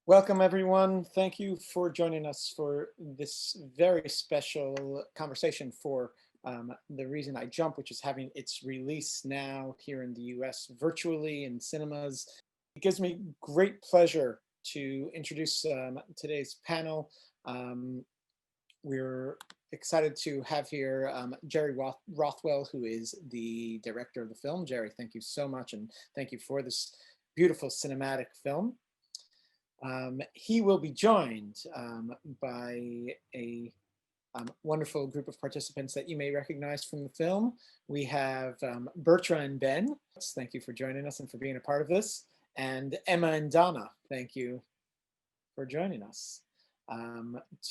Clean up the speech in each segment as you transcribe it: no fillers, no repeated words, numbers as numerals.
Welcome, everyone. Thank you for joining us for this very special conversation for The Reason I Jump, which is having its release now here in the US virtually in cinemas. It gives me great pleasure to introduce today's panel. Um, we're excited to have here Jerry Rothwell, who is the director of the film. Jerry, thank you so much, and thank you for this beautiful cinematic film. He will be joined by a wonderful group of participants that you may recognize from the film. We have Betra and Ben. Thank you for joining us and for being a part of this. And Emma and Donna, thank you for joining us.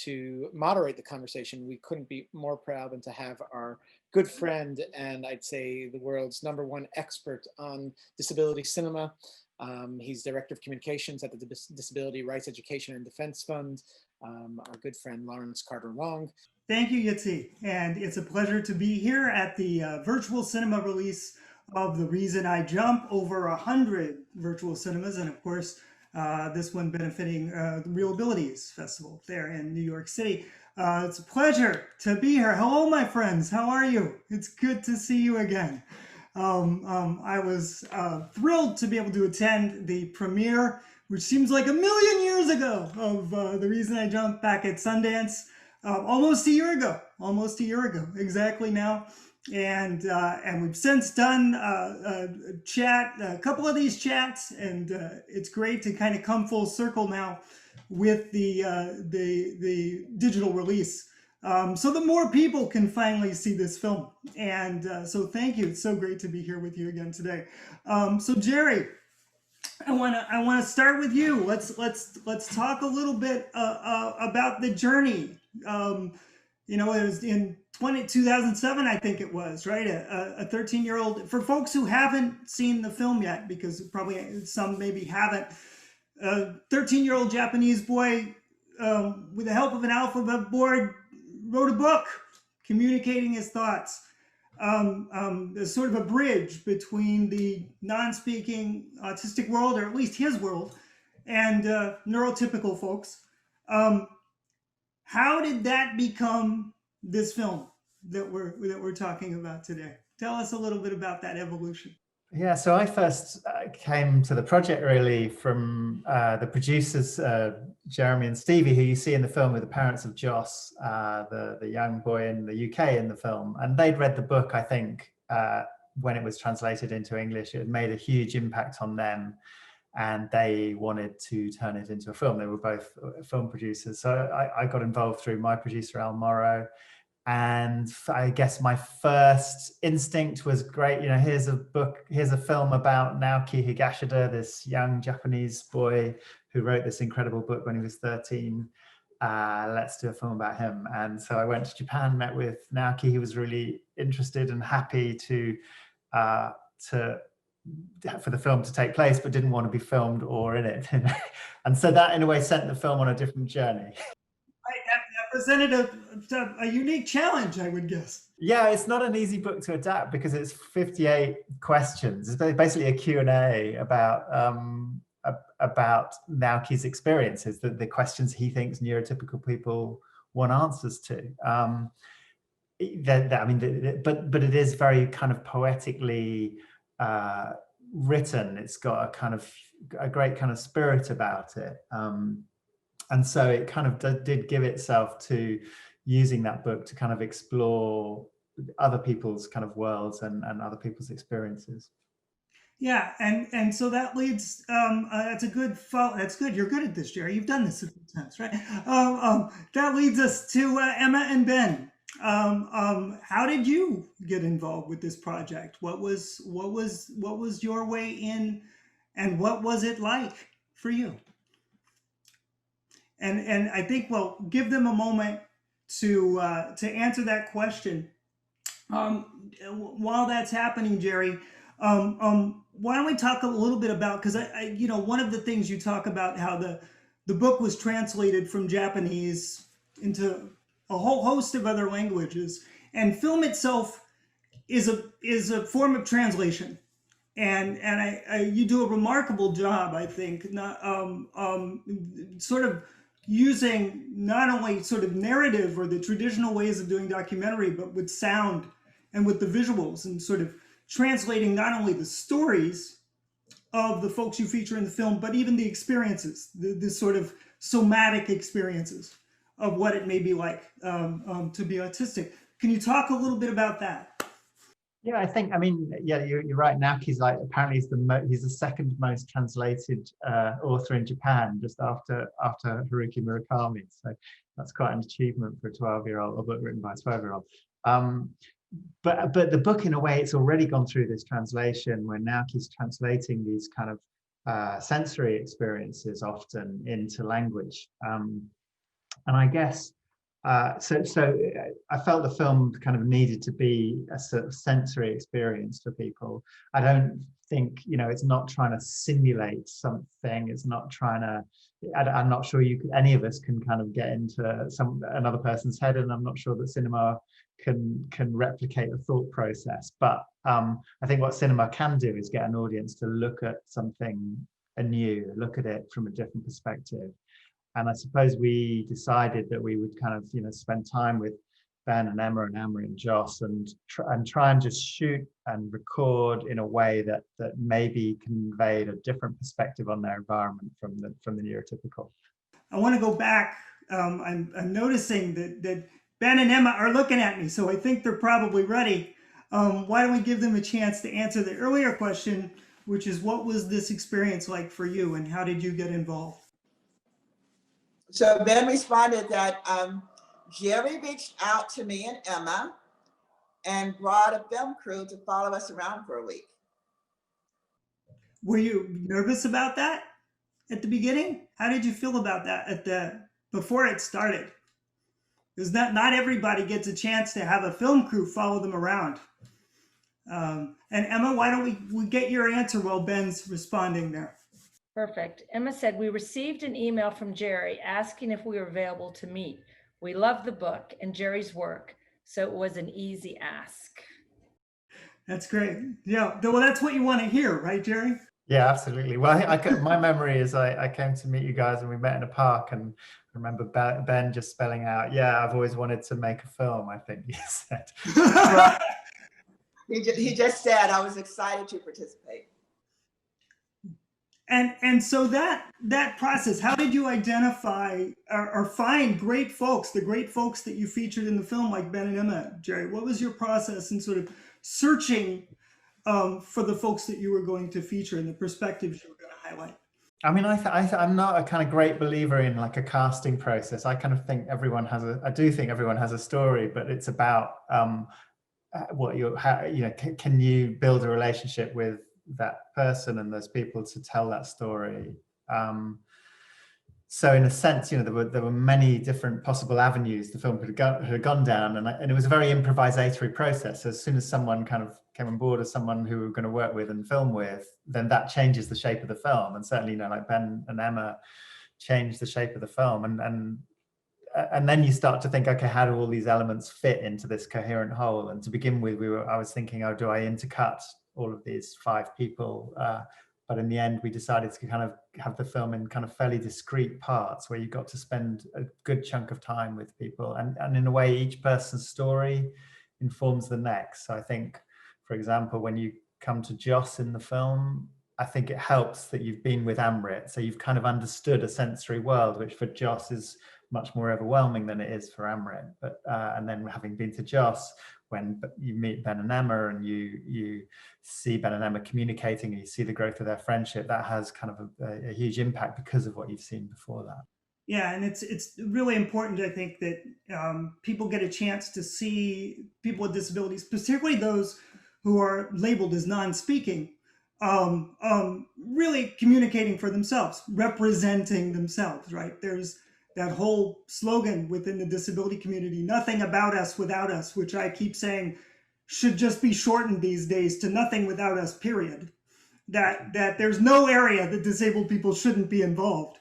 To moderate the conversation, we couldn't be more proud than to have our good friend and I'd say the world's #1 expert on disability cinema. He's Director of Communications at the Disability Rights Education and Defense Fund, our good friend Lawrence Carter-Wong. Thank you, Yitzi, and it's a pleasure to be here at the virtual cinema release of The Reason I Jump, over 100 virtual cinemas, and of course, this one benefiting the ReelAbilities Festival there in New York City. It's a pleasure to be here. Hello, my friends. How are you? It's good to see you again. I was thrilled to be able to attend the premiere, which seems like a million years ago, of The Reason I Jump back at Sundance, almost a year ago, exactly now. And we've since done a couple of these chats, and it's great to kind of come full circle now with the digital release. So the more people can finally see this film. And so thank you. It's so great to be here with you again today. So Jerry, I want to start with you. Let's talk a little bit about the journey. You know, it was in 2007, I think it was, right? A 13-year-old, for folks who haven't seen the film yet, because probably some maybe haven't, a 13-year-old Japanese boy, with the help of an alphabet board, wrote a book communicating his thoughts. There's sort of a bridge between the non-speaking autistic world, or at least his world, and neurotypical folks. How did that become this film that we're talking about today? Tell us a little bit about that evolution. Yeah, so I first came to the project really from the producers, Jeremy and Stevie, who you see in the film with the parents of Joss, the young boy in the UK in the film. And they'd read the book, I think, when it was translated into English. It had made a huge impact on them, and they wanted to turn it into a film. They were both film producers. So I got involved through my producer, Al Morrow. And I guess my first instinct was, great, you know, here's a film about Naoki Higashida, this young Japanese boy who wrote this incredible book when he was 13. Let's do a film about him. And so I went to Japan, met with Naoki. He was really interested and happy for the film to take place, but didn't want to be filmed or in it. And so that in a way sent the film on a different journey. That presented a unique challenge, I would guess. Yeah, it's not an easy book to adapt because it's 58 questions. It's basically a Q&A about Naoki's experiences, the questions he thinks neurotypical people want answers to. But it is very kind of poetically written. It's got a great kind of spirit about it. And so it kind of did give itself to using that book to kind of explore other people's kind of worlds and other people's experiences. Yeah, and so that leads, that's good. You're good at this, Jerry. You've done this a few times, right? That leads us to Emma and Ben. How did you get involved with this project? What was your way in, and what was it like for you? And I think we'll give them a moment to answer that question. While that's happening, Jerry, why don't we talk a little bit about, because you know, one of the things you talk about, how the book was translated from Japanese into a whole host of other languages, and film itself is a form of translation. You do a remarkable job, I think, sort of using not only sort of narrative or the traditional ways of doing documentary, but with sound and with the visuals, and sort of translating not only the stories of the folks you feature in the film, but even the experiences, the sort of somatic experiences of what it may be like to be autistic. Can you talk a little bit about that? Yeah, I mean, yeah, you're right. Naoki's like, apparently he's the second most translated author in Japan, just after Haruki Murakami. So that's quite an achievement for a 12-year-old, a book written by a 12-year-old. But the book, in a way, it's already gone through this translation where Naoki's translating these kind of sensory experiences often into language. And I guess so I felt the film kind of needed to be a sort of sensory experience for people. I don't think, it's not trying to simulate something. It's not trying to, I'm not sure any of us can kind of get into another person's head, and I'm not sure that cinema can replicate the thought process. But I think what cinema can do is get an audience to look at something anew, look at it from a different perspective. And I suppose we decided that we would kind of, spend time with Ben and Emma and Amrit and Joss and try and just shoot and record in a way that maybe conveyed a different perspective on their environment from the neurotypical. I want to go back. I'm noticing that Ben and Emma are looking at me, so I think they're probably ready. Why don't we give them a chance to answer the earlier question, which is, what was this experience like for you, and how did you get involved? So Ben responded that Jerry reached out to me and Emma and brought a film crew to follow us around for a week. Were you nervous about that at the beginning? How did you feel about that before it started? Because not everybody gets a chance to have a film crew follow them around. And Emma, why don't we get your answer while Ben's responding there? Perfect. Emma said, we received an email from Jerry asking if we were available to meet. We love the book and Jerry's work, so it was an easy ask. That's great. Yeah, well, that's what you want to hear, right, Jerry? Yeah, absolutely. Well, my memory is I came to meet you guys and we met in a park, and I remember Ben just spelling out, yeah, I've always wanted to make a film, I think he said. He just said, I was excited to participate. And so that process, how did you identify or find great folks, the great folks that you featured in the film, like Ben and Emma, Jerry? What was your process in sort of searching for the folks that you were going to feature and the perspectives you were going to highlight? I mean, I'm not a kind of great believer in like a casting process. I kind of think I do think everyone has a story, but it's about can you build a relationship with that person and those people to tell that story. So in a sense, there were many different possible avenues the film could have gone down, and it was a very improvisatory process. So as soon as someone kind of came on board as someone who we were going to work with and film with, then that changes the shape of the film. And certainly, like Ben and Emma changed the shape of the film, and then you start to think, okay, how do all these elements fit into this coherent whole? And to begin with, I was thinking, oh, do I intercut all of these 5 people? But in the end, we decided to kind of have the film in kind of fairly discrete parts where you got to spend a good chunk of time with people. And in a way, each person's story informs the next. So I think, for example, when you come to Joss in the film, I think it helps that you've been with Amrit. So you've kind of understood a sensory world, which for Joss is much more overwhelming than it is for Amrit. But and then having been to Joss, when you meet Ben and Emma and you see Ben and Emma communicating and you see the growth of their friendship, that has kind of a huge impact because of what you've seen before that. Yeah, and it's really important, I think, that people get a chance to see people with disabilities, particularly those who are labeled as non-speaking, really communicating for themselves, representing themselves, right? There's that whole slogan within the disability community, nothing about us without us, which I keep saying should just be shortened these days to nothing without us, period. That there's no area that disabled people shouldn't be involved.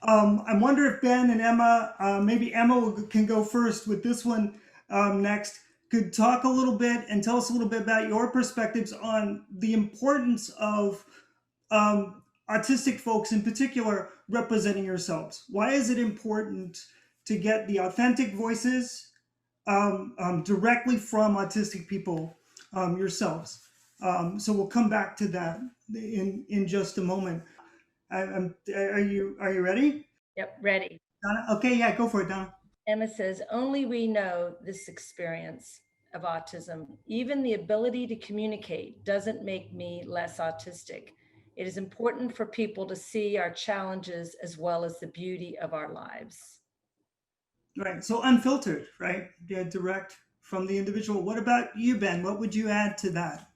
I wonder if Ben and Emma, maybe Emma can go first with this one next. could talk a little bit and tell us a little bit about your perspectives on the importance of autistic folks in particular representing yourselves. Why is it important to get the authentic voices directly from autistic people yourselves? So we'll come back to that in just a moment. Are you ready? Yep, ready. Donna? Okay, yeah, go for it, Donna. Emma says, only we know this experience of autism. Even the ability to communicate doesn't make me less autistic. It is important for people to see our challenges as well as the beauty of our lives. Right, so unfiltered, right? Yeah, direct from the individual. What about you, Ben? What would you add to that?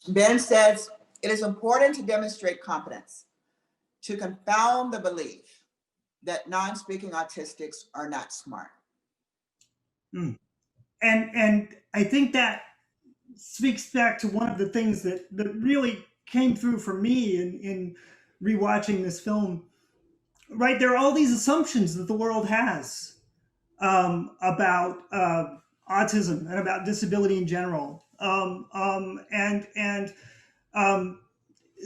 Ben says, it is important to demonstrate competence, to confound the belief that non-speaking autistics are not smart. And I think that speaks back to one of the things that really came through for me in rewatching this film. Right, there are all these assumptions that the world has about autism and about disability in general, and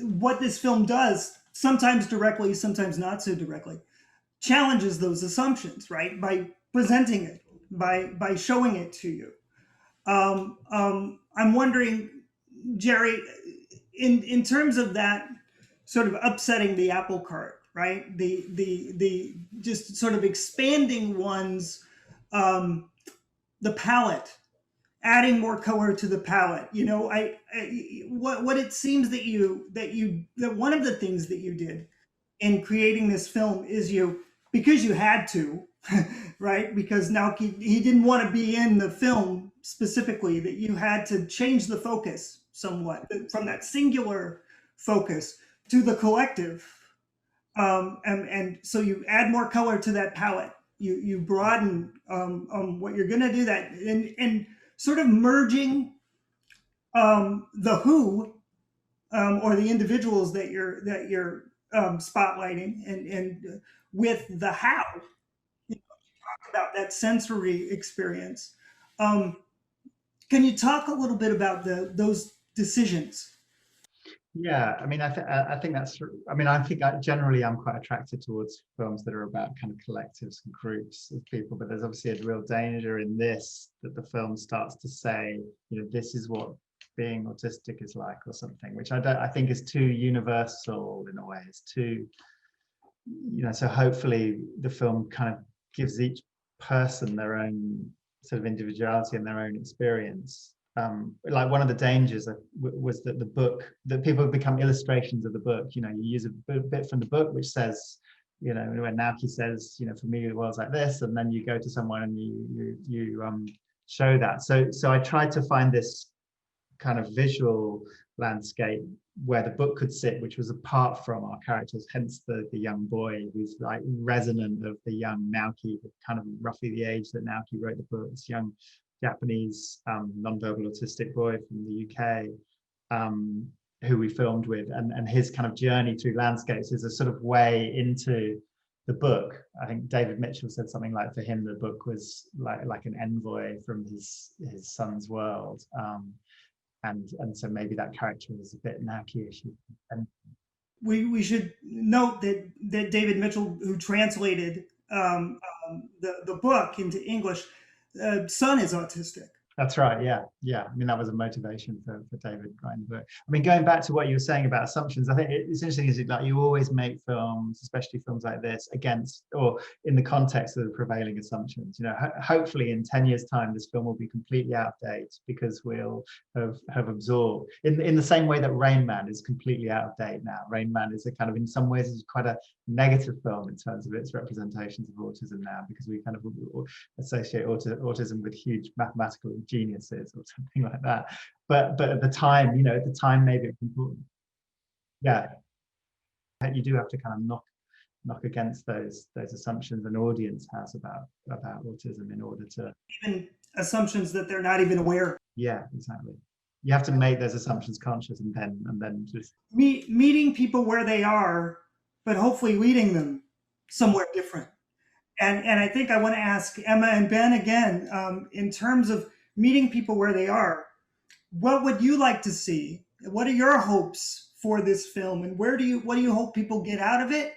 what this film does, sometimes directly, sometimes not so directly, challenges those assumptions, right, by presenting it, by showing it to you. I'm wondering, Jerry, in terms of that sort of upsetting the apple cart, right? The just sort of expanding one's the palette, adding more color to the palette. You know, what it seems that one of the things that you did in creating this film is because you had to, right? Because now he didn't want to be in the film specifically, that you had to change the focus somewhat from that singular focus to the collective. And so you add more color to that palette. You broaden what you're going to do that, and sort of merging the who or the individuals that you're spotlighting and with the how. You talk about that sensory experience. Can you talk a little bit about those decisions? Yeah, I mean, I think that's, I mean, I think generally I'm quite attracted towards films that are about kind of collectives and groups of people, but there's obviously a real danger in this, that the film starts to say, you know, this is what being autistic is like or something, which I think is too universal in a way. It's too, you know, so hopefully the film kind of gives each person their own sort of individuality and their own experience. Like one of the dangers was that the book, that people become illustrations of the book. You know, you use a bit from the book which says, you know, when Naoki says, you know, for me the world's like this, and then you go to someone and you show that. So I tried to find this kind of visual landscape where the book could sit, which was apart from our characters, hence the young boy who's like resonant of the young Naoki, kind of roughly the age that Naoki wrote the book, this young Japanese non-verbal autistic boy from the UK, who we filmed with, and his kind of journey through landscapes is a sort of way into the book. I think David Mitchell said something like, for him the book was like an envoy from his son's world, and so maybe that character is a bit Naoki-ish. And we should note that David Mitchell, who translated the book into English, son is autistic. That's right. Yeah. I mean, that was a motivation for David writing the book. I mean, going back to what you were saying about assumptions, I think it's interesting is like you always make films, especially films like this, against or in the context of the prevailing assumptions. You know, hopefully in 10 years' time, this film will be completely out of date because we'll have absorbed in the same way that Rain Man is completely out of date now. Rain Man is a kind of, in some ways, is quite a negative film in terms of its representations of autism now, because we kind of associate autism with huge mathematical geniuses or something like that, but at the time, you know, at the time maybe it's important. Yeah, you do have to kind of knock against those assumptions an audience has about autism in order to, even assumptions that they're not even aware. Yeah, exactly. You have to make those assumptions conscious and then just meeting people where they are, but hopefully leading them somewhere different. And I think I want to ask Emma and Ben again, in terms of meeting people where they are, what would you like to see? What are your hopes for this film, and what do you hope people get out of it?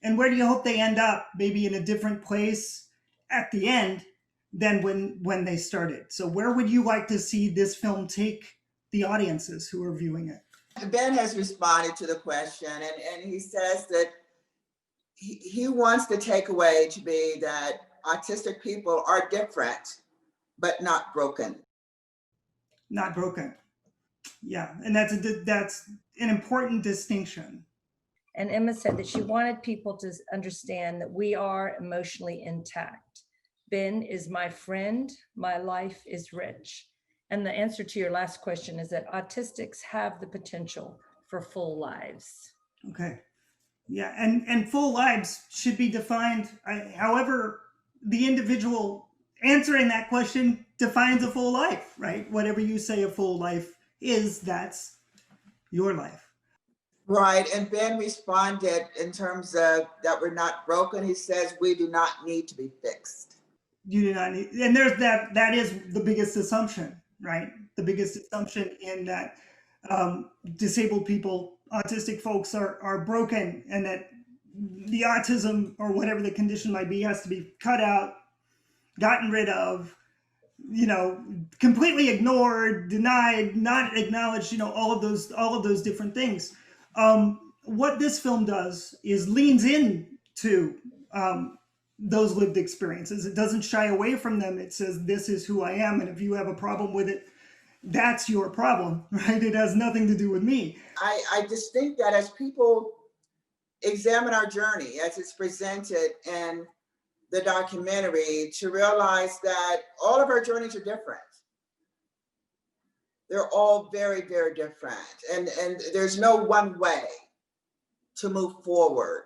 And where do you hope they end up, maybe in a different place at the end than when they started? So where would you like to see this film take the audiences who are viewing it? Ben has responded to the question, and he says that he wants the takeaway to be that autistic people are different, but not broken. Not broken. Yeah, and that's an important distinction. And Emma said that she wanted people to understand that we are emotionally intact. Ben is my friend. My life is rich. And the answer to your last question is that autistics have the potential for full lives. Okay. Yeah, and full lives should be defined, however the individual answering that question defines a full life, right? Whatever you say a full life is, that's your life. Right, and Ben responded in terms of that we're not broken. He says we do not need to be fixed. You do not need, and there's that is the biggest assumption, right? The biggest assumption in that disabled people, autistic folks are broken, and that the autism or whatever the condition might be has to be cut out, gotten rid of, completely ignored, denied, not acknowledged, all of those different things. What this film does is leans into those lived experiences. It doesn't shy away from them. It says, this is who I am, and if you have a problem with it, that's your problem, right? It has nothing to do with me. I just think that as people examine our journey as it's presented in the documentary, to realize that all of our journeys are different. They're all very, very different. And there's no one way to move forward.